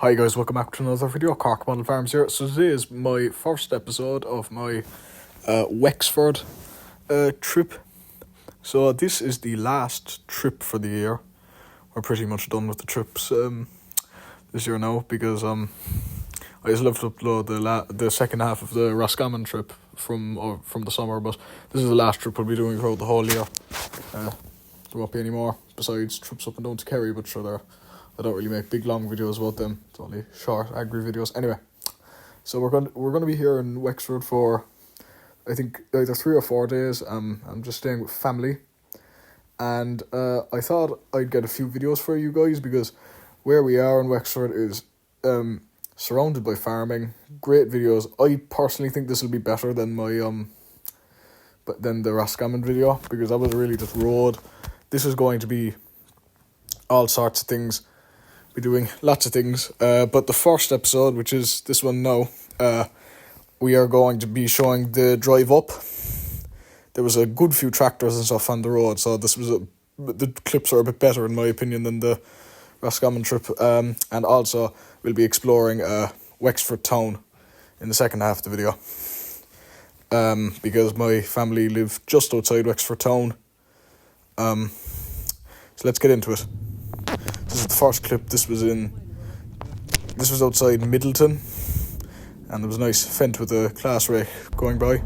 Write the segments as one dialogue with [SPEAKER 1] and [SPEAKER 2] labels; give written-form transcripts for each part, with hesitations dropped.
[SPEAKER 1] Hi guys, welcome back to another video. Cork Model Farms here. So today is my first episode of my Wexford trip. So this is the last trip for the year. We're pretty much done with the trips this year now because I just love to upload the second half of the Roscommon trip from the summer, but this is the last trip we'll be doing throughout the whole year. There won't be any more besides trips up and down to Kerry, but sure I don't really make big long videos about them. It's only short agri videos. Anyway, so we're going to be here in Wexford for I think either 3 or 4 days. I'm just staying with family, and I thought I'd get a few videos for you guys because where we are in Wexford is surrounded by farming. Great videos. I personally think this will be better than my than the Roscommon video because that was really just road. This is going to be all sorts of things. Be doing lots of things, but the first episode, which is this one now, we are going to be showing the drive up. There was a good few tractors and stuff on the road, so the clips are a bit better in my opinion than the Roscommon trip, and also we'll be exploring Wexford town in the second half of the video, because my family live just outside Wexford town. So let's get into it. This is the first clip. This was outside Middleton, and there was a nice fent with a class rake going by.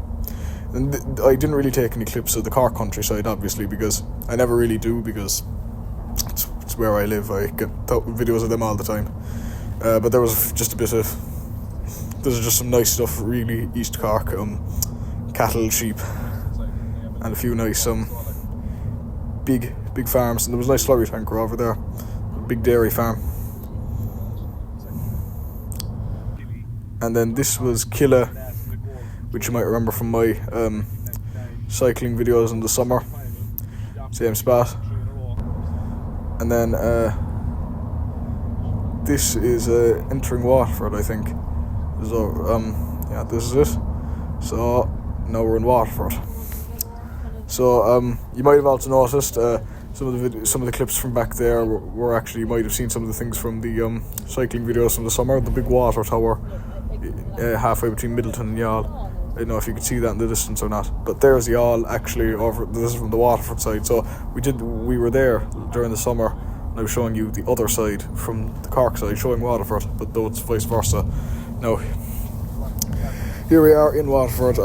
[SPEAKER 1] And I didn't really take any clips of the Cork countryside, obviously, because I never really do, because it's where I live. I get videos of them all the time. But there was just just some nice stuff, really, East Cork, cattle, sheep, and a few nice big farms. And there was a nice slurry tanker over there. Big dairy farm. And then this was Killa, which you might remember from my cycling videos in the summer. Same spot. And then this is entering Waterford, I think. So yeah, this is it. So now we're in Waterford. So you might have also noticed some of the clips from back there were actually, you might have seen some of the things from the cycling videos from the summer. The big water tower halfway between Middleton and Youghal. I don't know if you could see that in the distance or not, but there's Youghal actually over. This is from the Waterford side. So we were there during the summer, and I was showing you the other side from the Cork side, showing Waterford, but though it's vice versa. Now here we are in Waterford.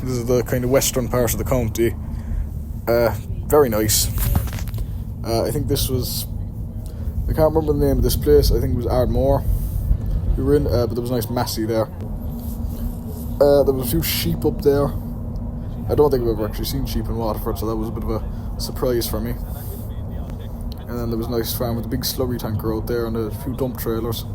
[SPEAKER 1] This is the kind of western part of the county. Very nice. I think this was, I can't remember the name of this place. I think it was Ardmore we were in, but there was a nice Massey there. There was a few sheep up there. I don't think I've ever actually seen sheep in Waterford, so that was a bit of a surprise for me. And then there was a nice farm with a big slurry tanker out there and a few dump trailers.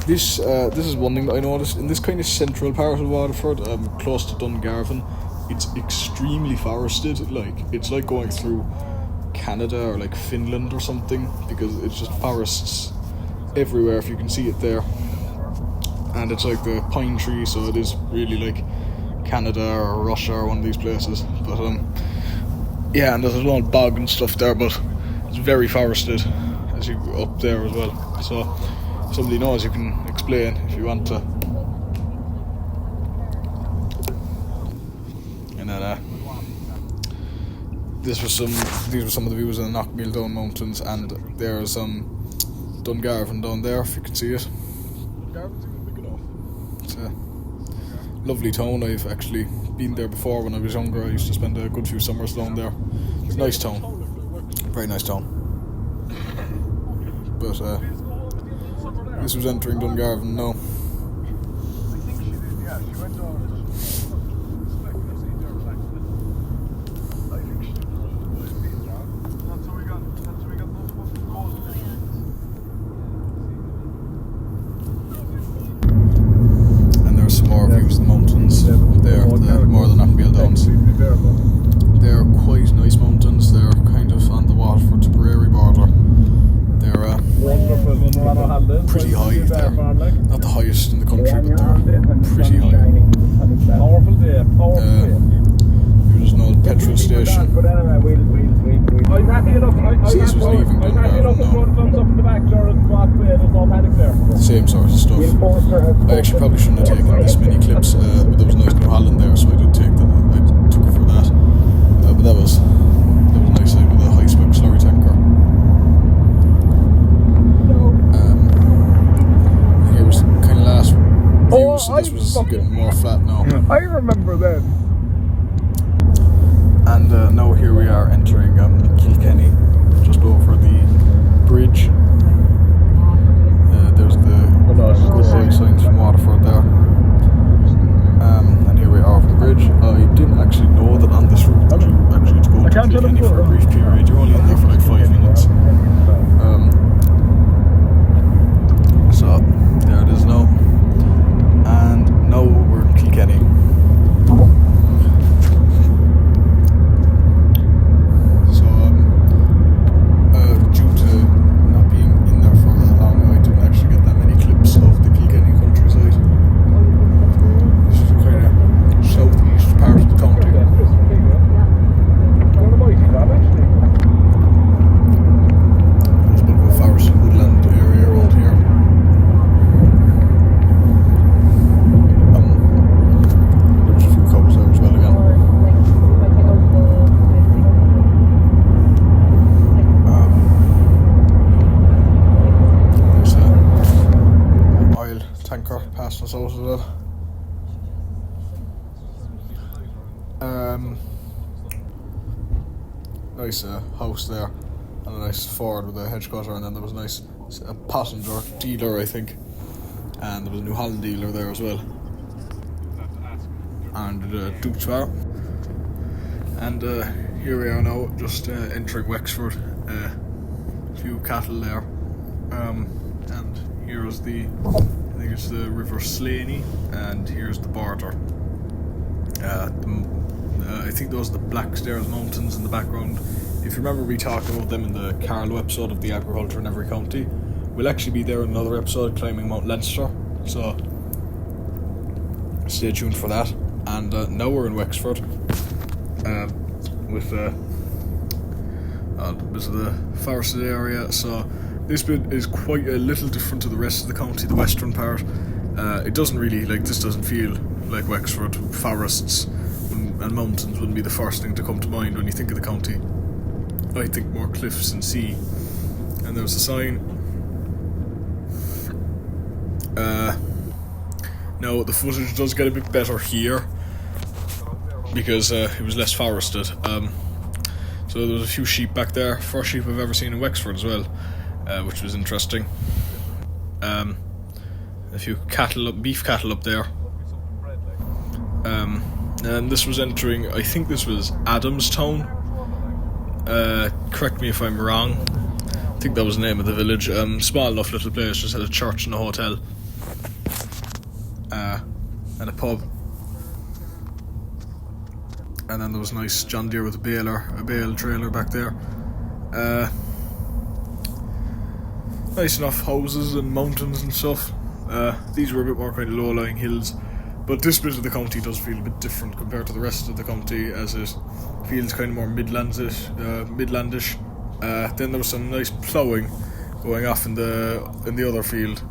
[SPEAKER 1] This is one thing that I noticed in this kind of central part of Waterford, close to Dungarvan. It's extremely forested. Like, it's like going through Canada or like Finland or something, because it's just forests everywhere if you can see it there. And it's like the pine tree, so it is really like Canada or Russia or one of these places. But yeah, and there's a lot of bog and stuff there, but it's very forested as you go up there as well. So if somebody knows, you can explain if you want to. And then these were some of the views of the Knockmeal Down Mountains, and there's Dungarvan down there if you can see it. It's a lovely town. I've actually been there before when I was younger. I used to spend a good few summers down there. It's a nice town, very nice town. But this was entering Dungarvan now. More than Knockmeal Downs. They're quite nice mountains. They're kind of on the Waterford to Prairie border. They're pretty high. They're not the highest in the country, but they're pretty high. It was old petrol station.
[SPEAKER 2] But anyway, I'm happy enough.
[SPEAKER 1] This was leaving
[SPEAKER 2] I'm happy enough with one thumbs up in the back, Jared. Walk away, there's no panic there.
[SPEAKER 1] Same sort of stuff. I actually probably shouldn't have taken this many clips, but there was nice New Holland there, so I did take them. I took it for that. But that was nice with a high spec slurry tanker. Here was kind of last view, so this was getting more flat now.
[SPEAKER 2] I remember then.
[SPEAKER 1] And now here we are entering Kilkenny, just over the bridge. There's the road signs from Waterford there. And here we are over the bridge. I didn't actually know that on this route that you actually had to go to Kilkenny for a brief period. You're only in there for like 5 minutes. So there it is now. And now we're in Kilkenny. Nice house there, and a nice Ford with a hedge cutter, and then there was a nice passenger dealer, I think, and there was a New Holland dealer there as well, and Dukes Bar. And here we are now, just entering Wexford. A few cattle there, and here's I think it's the River Slaney, and here's the border. I think those are the Blackstairs Mountains in the background. If you remember, we talked about them in the Carlow episode of the Agriculture in Every County. We'll actually be there in another episode climbing Mount Leinster, so stay tuned for that. And now we're in Wexford with this is the forested area. So this bit is quite a little different to the rest of the county, the western part. It doesn't really, this doesn't feel like Wexford. Forests and mountains wouldn't be the first thing to come to mind when you think of the county. I think more cliffs and sea. And there's a sign. Now the footage does get a bit better here because it was less forested. So there was a few sheep back there. First sheep I've ever seen in Wexford as well, which was interesting. A few beef cattle up there. And this was entering, I think this was Adamstown. Correct me if I'm wrong. I think that was the name of the village. Small enough little place, just had a church and a hotel. And a pub. And then there was a nice John Deere with a bale trailer back there. Nice enough houses and mountains and stuff. These were a bit more kind of low-lying hills. But this bit of the county does feel a bit different compared to the rest of the county, as it feels kind of more midlandish. Then there was some nice ploughing going off in the other field,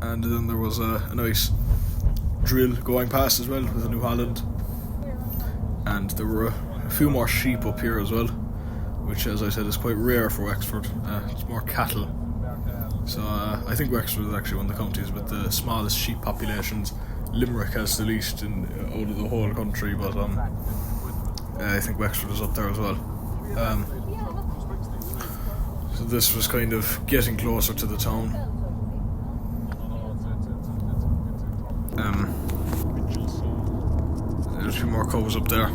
[SPEAKER 1] and then there was a nice drill going past as well with the New Holland, and there were a few more sheep up here as well, which, as I said, is quite rare for Wexford. It's more cattle. So I think Wexford is actually one of the counties with the smallest sheep populations. Limerick has the least out of the whole country, but I think Wexford is up there as well. So this was kind of getting closer to the town. There's a few more cows up there.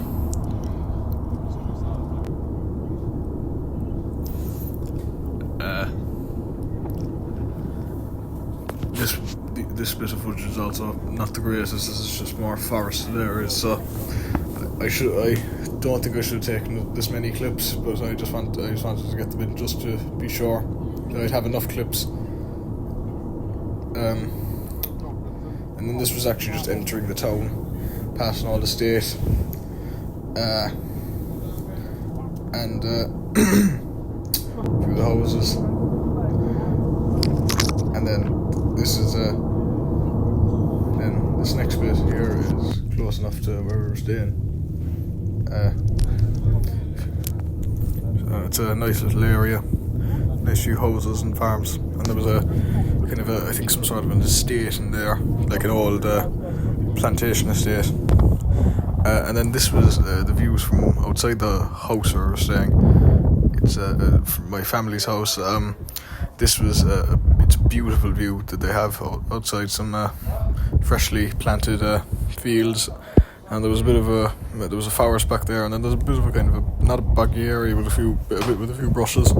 [SPEAKER 1] This bit of footage is also not the greatest. This is just more forested areas, so I don't think I should have taken this many clips, but I just wanted to get them in just to be sure that I'd have enough clips. And then this was actually just entering the town. passing all the state, and through the houses, and then this is then this next bit here is close enough to where we were staying. It's a nice little area, nice few houses and farms, and there was a kind of I think some sort of an estate in there, like an old plantation estate. And then this was the views from outside the house where we were staying. It's from my family's house. This was it's a beautiful view that they have outside some freshly planted fields, and there was a forest back there, and then there's a bit of a kind of a, not a boggy area with a few brushes.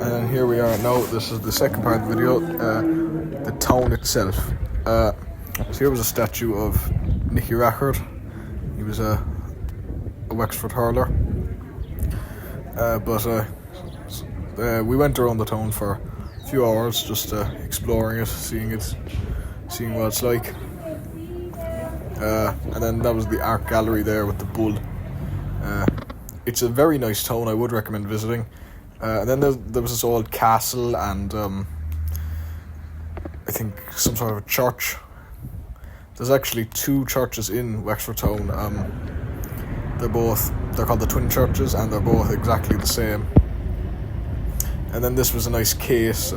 [SPEAKER 1] And then here we are now. This is the second part of the video, the town itself. So here was a statue of Nicky Rackard. He was a Wexford hurler. But we went around the town for a few hours, just exploring it, seeing what it's like. And then that was the art gallery there with the bull. It's a very nice town. I would recommend visiting. And then there was this old castle and I think some sort of a church. There's actually two churches in Wexford town. They're called the Twin Churches, and they're both exactly the same. And then this was a nice case,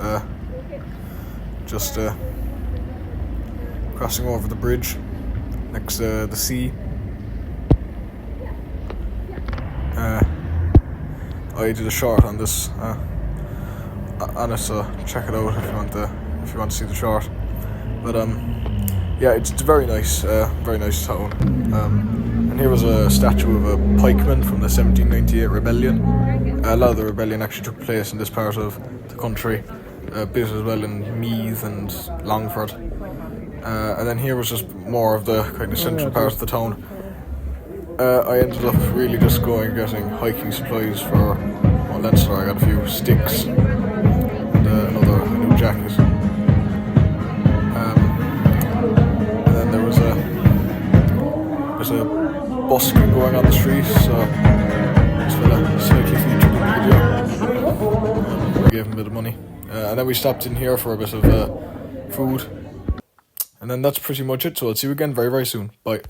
[SPEAKER 1] just crossing over the bridge next to the sea. I did a short on this on it, so check it out if you want to see the short. But yeah, it's very nice town. And here was a statue of a pikeman from the 1798 rebellion. A lot of the rebellion actually took place in this part of the country, a bit as well in Meath and Longford. And then here was just more of the kind of central part of the town. I ended up really just getting hiking supplies for Leinster. I got a few sticks and a new jacket. And then there was a busking going on the street, so this fella slightly featured in the video. I gave him a bit of money. And then we stopped in here for a bit of food. And then that's pretty much it, so I'll see you again very, very soon. Bye.